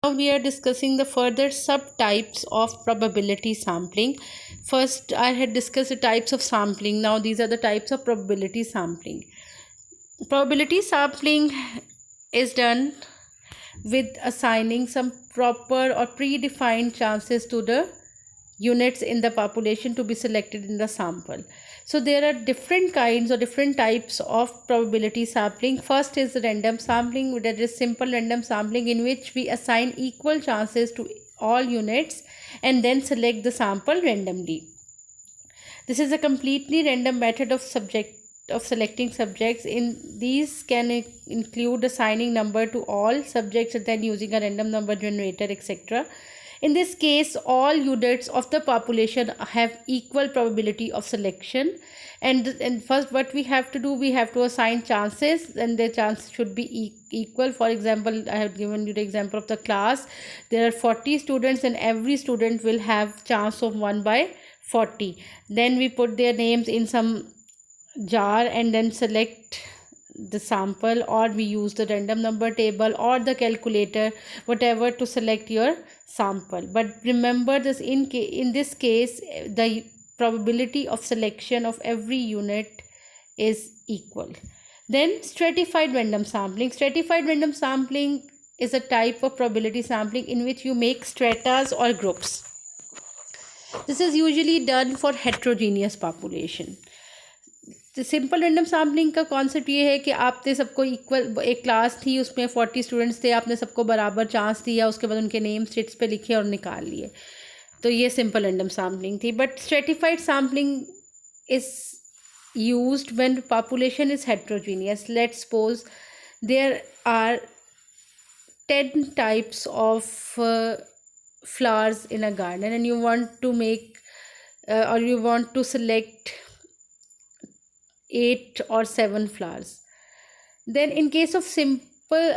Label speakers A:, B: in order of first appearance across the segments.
A: Now we are discussing the further subtypes of probability sampling. First, I had discussed the types of sampling. Now these are the types of probability sampling. Probability sampling is done with assigning some proper or predefined chances to the units in the population to be selected in the sample. So there are different kinds or different types of probability sampling. First is random sampling, that is simple random sampling, in which we assign equal chances to all units and then select the sample randomly. This is a completely random method of selecting subjects. In these can include assigning number to all subjects and then using a random number generator, etc. In this case, all units of the population have equal probability of selection. And first, what we have to do, we have to assign chances, and the chance should be equal. For example, I have given you the example of the class. There are 40 students, and every student will have chance of 1 by 40. Then we put their names in some jar and then select the sample, or we use the random number table or the calculator, whatever, to select your sample. But remember this, in this case the probability of selection of every unit is equal. Then stratified random sampling is a type of probability sampling in which you make stratas or groups. This is usually done for heterogeneous population. तो simple random sampling का concept ये है कि आपने सबको equal, एक class थी उसमें 40 स्टूडेंट्स थे, आपने सबको बराबर चांस दिया, उसके बाद उनके नेम स्टेट्स पे लिखे और निकाल लिए. तो ये सिंपल रैंडम सैम्पलिंग थी. But stratified sampling is used when population is heterogeneous. Let's suppose there are 10 types of flowers in a garden, and you want to make or you want to select 8 or 7 flowers. Then in case of simple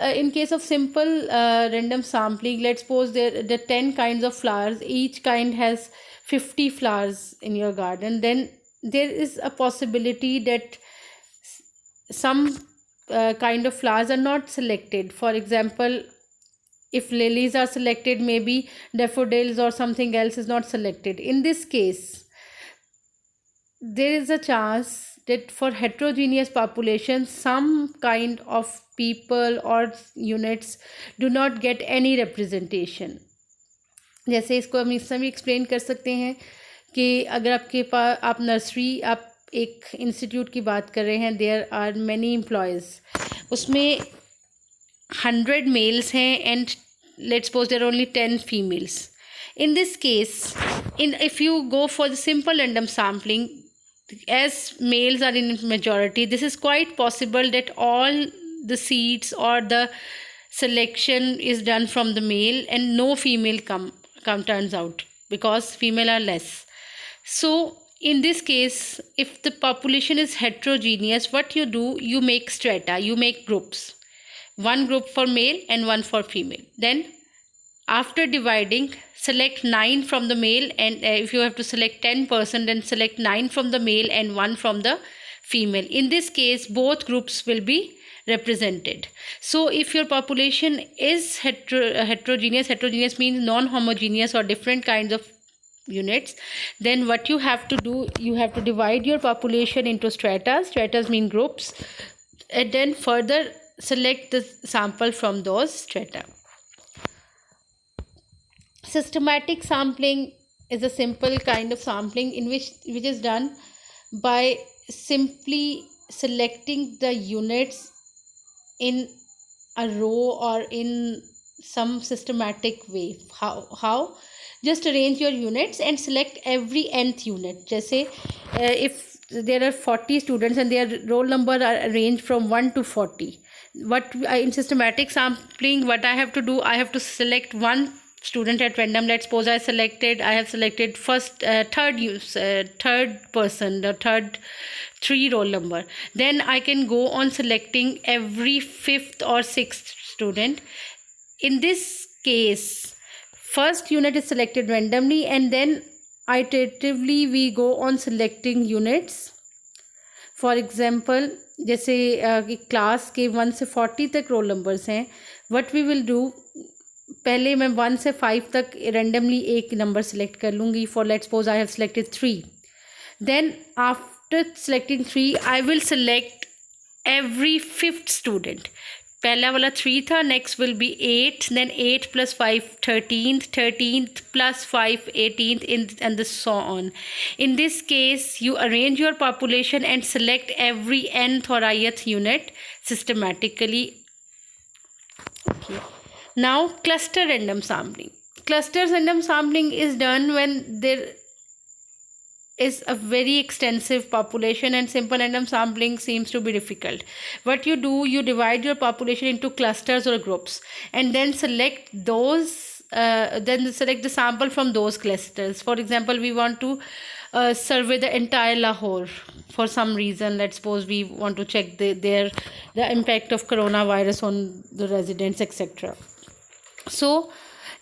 A: random sampling, let's suppose there the 10 kinds of flowers, each kind has 50 flowers in your garden. Then there is a possibility that some kind of flowers are not selected. For example, if lilies are selected, maybe daffodils or something else is not selected. In this case, there is a chance that for heterogeneous population, some kind of people or units do not get any representation. जैसे इसको हम इस समय explain कर सकते हैं कि अगर आपके पास, आप नर्सरी, आप एक इंस्टीट्यूट की बात कर रहे हैं, देयर आर मैनी एम्प्लॉयज़, उसमें 100 मेल्स हैं and let's suppose there only 10 females. In this case, if you go for the simple random sampling, as males are in majority, this is quite possible that all the seeds or the selection is done from the male and no female come turns out, because female are less. So in this case, if the population is heterogeneous, what you do, you make strata, you make groups, one group for male and one for female. Then after dividing, select 9 from the male, and if you have to select 10%, then select 9 from the male and 1 from the female. In this case, both groups will be represented. So if your population is heterogeneous means non-homogeneous or different kinds of units, then what you have to do, you have to divide your population into stratas mean groups, and then further select the sample from those strata. Systematic sampling is a simple kind of sampling in which is done by simply selecting the units in a row or in some systematic way. How? Just arrange your units and select every nth unit. जैसे if there are 40 students and their roll number are arranged from 1 to 40, in systematic sampling, what I have to do, I have to select one student at random. Let's suppose I have selected first third person, the third 3 roll number. Then I can go on selecting every 5th or 6th student. In this case, first unit is selected randomly, and then iteratively we go on selecting units. For example, जैसे class के 1 से 40 तक roll numbers हैं, what we will do, पहले मैं 1 से 5 तक randomly एक नंबर सेलेक्ट कर लूँगी. For let's suppose I have selected 3. Then after selecting 3 I will select every fifth student. पहला वाला 3 था, next will be 8, then 8 plus 5 13th, 13th plus 5 18th, and so on. In this case you arrange your population and select every nth or ith unit systematically. Okay. Now cluster random sampling. Cluster random sampling is done when there is a very extensive population and simple random sampling seems to be difficult. What you do, you divide your population into clusters or groups and then select those then select the sample from those clusters. For example, we want to survey the entire Lahore for some reason. Let's suppose we want to check the impact of coronavirus on the residents, etc. So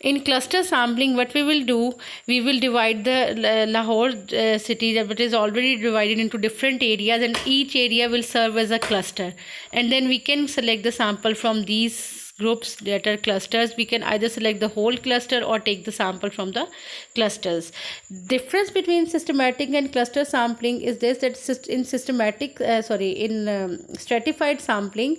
A: in cluster sampling, what we will do, we will divide the Lahore city that is already divided into different areas, and each area will serve as a cluster, and then we can select the sample from these groups that are clusters. We can either select the whole cluster or take the sample from the clusters. Difference between systematic and cluster sampling is this, that in stratified sampling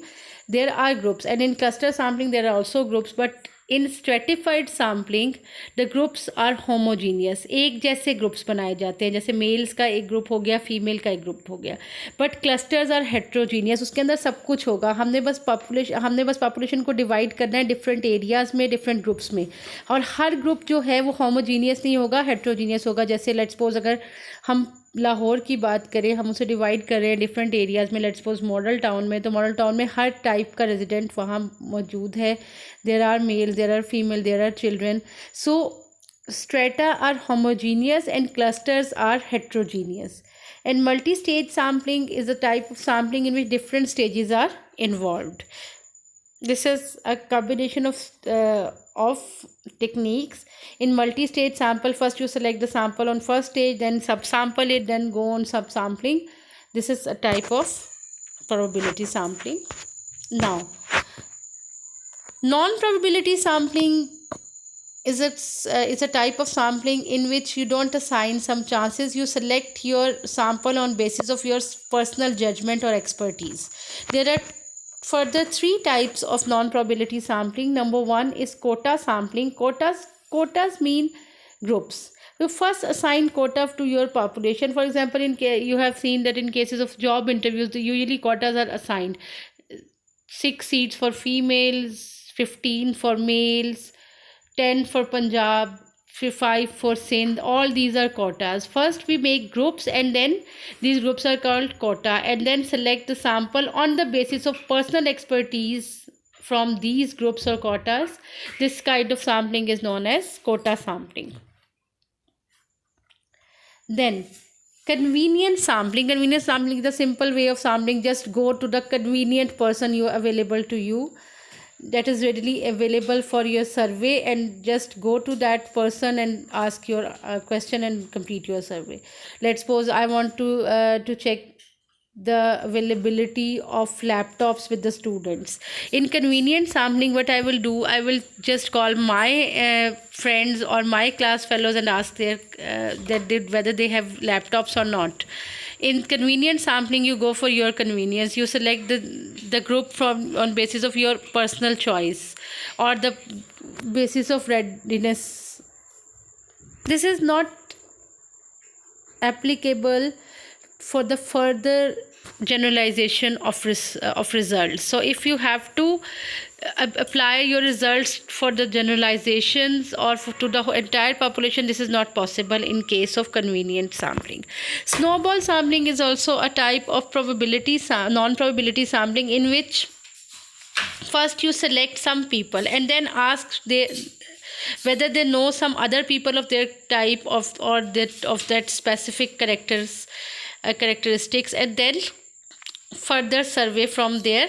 A: there are groups, and in cluster sampling there are also groups, but in stratified sampling the groups are homogeneous. एक जैसे groups बनाए जाते हैं, जैसे mails का एक group हो गया, फीमेल का एक ग्रुप हो गया. बट क्लस्टर्स आर हेट्रोजीनियस, उसके अंदर सब कुछ होगा. हमने बस पॉपुलेशन को डिवाइड करना है डिफरेंट एरियाज़ में, डिफरेंट ग्रुप्स में, और हर ग्रुप जो है वो होमोजीनियस नहीं होगा, हेट्रोजीनियस होगा. जैसे लेट्स सपोज अगर हम लाहौर की बात करें, हम उसे डिवाइड कर रहे हैं डिफरेंट एरियाज़ में. लेट्स सपोज मॉडल टाउन में, तो मॉडल टाउन में हर टाइप का रेजिडेंट वहाँ मौजूद है. There are male, there are female, there are children. So strata are homogeneous and clusters are heterogeneous. And multi-stage sampling is a type of sampling in which different stages are involved. This is a combination of techniques. In multi-stage sample, first you select the sample on first stage, then subsample it, then go on subsampling. This is a type of probability sampling. Now, non-probability sampling is a type of sampling in which you don't assign some chances. You select your sample on basis of your personal judgment or expertise. There are further 3 types of non-probability sampling. Number 1 is quota sampling. Quotas mean groups. You first assign quota to your population. For example, you have seen that in cases of job interviews, usually quotas are assigned. 6 seats for females, 15 for males, 10 for Punjab, 5 for Sindh. All these are quotas. First we make groups, and then these groups are called quota, and then select the sample on the basis of personal expertise from these groups or quotas. This kind of sampling is known as quota sampling. Then convenient sampling. Convenient sampling is a simple way of sampling. Just go to the convenient person available to you, that is readily available for your survey, and just go to that person and ask your question and complete your survey. Let's suppose I want to check the availability of laptops with the students. In convenient sampling, what I will do, I will just call my friends or my class fellows and ask whether they have laptops or not. In convenient sampling, you go for your convenience. You select the group on basis of your personal choice or the basis of readiness. This is not applicable for the further generalization of results. So if you have to apply your results for the generalizations or to the entire population, this is not possible in case of convenient sampling. Snowball sampling is also a type of non-probability sampling in which first you select some people and then ask whether they know some other people of their type of that specific characteristics, and then further survey from their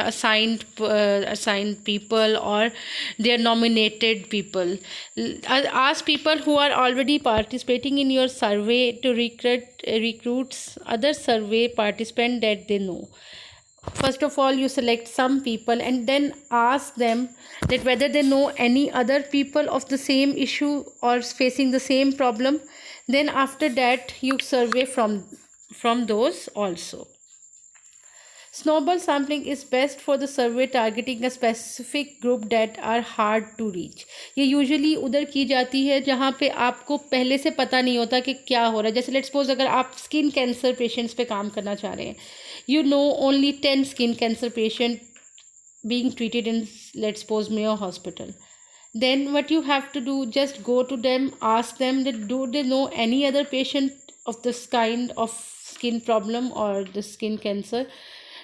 A: assigned people or their nominated people. Ask people who are already participating in your survey to recruit other survey participants that they know. First of all, you select some people and then ask them that whether they know any other people of the same issue or facing the same problem. Then after that, you survey from those also. Snowball sampling is best for the survey targeting a specific group that are hard to reach. ये usually उधर की जाती है जहाँ पे आपको पहले से पता नहीं होता कि क्या हो रहा है. जैसे लेट्स सपोज अगर आप स्किन कैंसर पेशेंट्स पे काम करना चाह रहे हैं, you know only 10 skin cancer patient being treated in, let's suppose, Mayo Hospital. Then what you have to do, just go to them, ask them that do they know any other patient of this kind of skin problem or the skin cancer.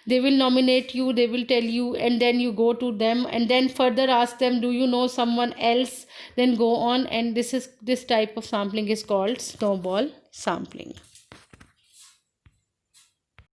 A: They will nominate you, they will tell you, and then you go to them and then further ask them, do you know someone else? Then go on, and this type of sampling is called snowball sampling.